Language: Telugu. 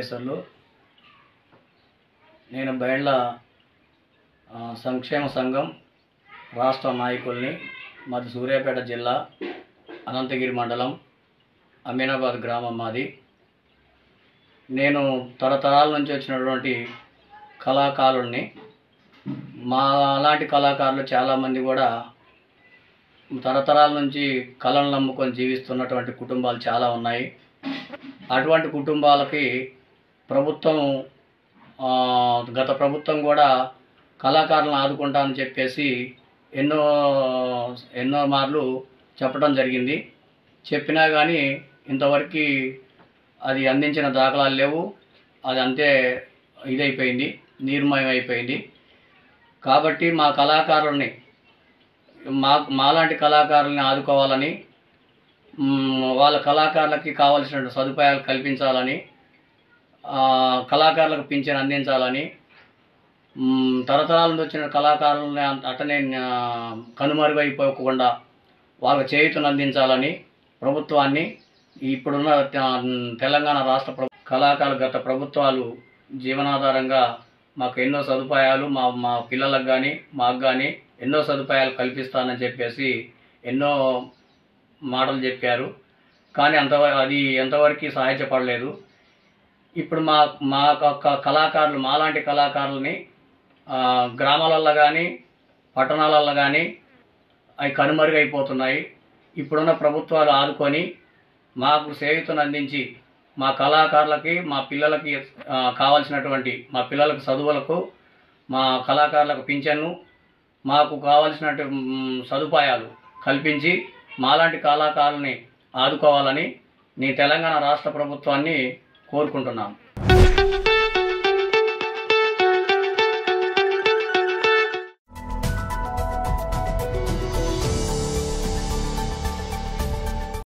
వెంకటేశ్వర్లు. నేను బైండ్ల సంక్షేమ సంఘం రాష్ట్ర నాయకుల్ని. మాది సూర్యాపేట జిల్లా, అనంతగిరి మండలం, అమీనాబాద్ గ్రామం మాది. నేను తరతరాల నుంచి వచ్చినటువంటి కళాకారుల్ని. మా అలాంటి కళాకారులు చాలామంది కూడా తరతరాల నుంచి కళను నమ్ముకొని జీవిస్తున్నటువంటి కుటుంబాలు చాలా ఉన్నాయి. అటువంటి కుటుంబాలకి ప్రభుత్వం గత ప్రభుత్వం కూడా కళాకారులను ఆదుకుంటామని చెప్పేసి ఎన్నో మార్లు చెప్పడం జరిగింది. చెప్పినా కానీ ఇంతవరకు అది అందించిన దాఖలాలు లేవు. అది అంతే ఇదైపోయింది, నిర్మయం అయిపోయింది. కాబట్టి మా కళాకారుల్ని, మాలాంటి కళాకారుల్ని ఆదుకోవాలని, వాళ్ళ కళాకారులకి కావాల్సిన సదుపాయాలు కల్పించాలని, కళాకారులకు పింఛను అందించాలని, తరతరాల నుంచి వచ్చిన కళాకారులని అట్టనే కనుమరుగైపోకుండా వాళ్ళకి చేయూతను అందించాలని ప్రభుత్వాన్ని, ఇప్పుడున్న తెలంగాణ రాష్ట్ర కళాకారులు గత ప్రభుత్వాలు జీవనాధారంగా మాకు ఎన్నో సదుపాయాలు, మా పిల్లలకు కానీ మాకు కానీ ఎన్నో సదుపాయాలు కల్పిస్తానని చెప్పేసి ఎన్నో మాటలు చెప్పారు. కానీ అది ఎంతవరకు సహాయపడలేదు. ఇప్పుడు మా కళాకారులు, మాలాంటి కళాకారులని గ్రామాలల్లో కానీ పట్టణాలల్లో కానీ అవి కనుమరుగైపోతున్నాయి. ఇప్పుడున్న ప్రభుత్వాలు ఆదుకొని మాకు చేయూతను అందించి మా కళాకారులకి, మా పిల్లలకి కావాల్సినటువంటి, మా పిల్లలకు చదువులకు, మా కళాకారులకు పింఛన్ను, మాకు కావాల్సినటువంటి సదుపాయాలు కల్పించి మాలాంటి కళాకారుల్ని ఆదుకోవాలని నేను తెలంగాణ రాష్ట్ర ప్రభుత్వాన్ని కోరుకుంటున్నాను.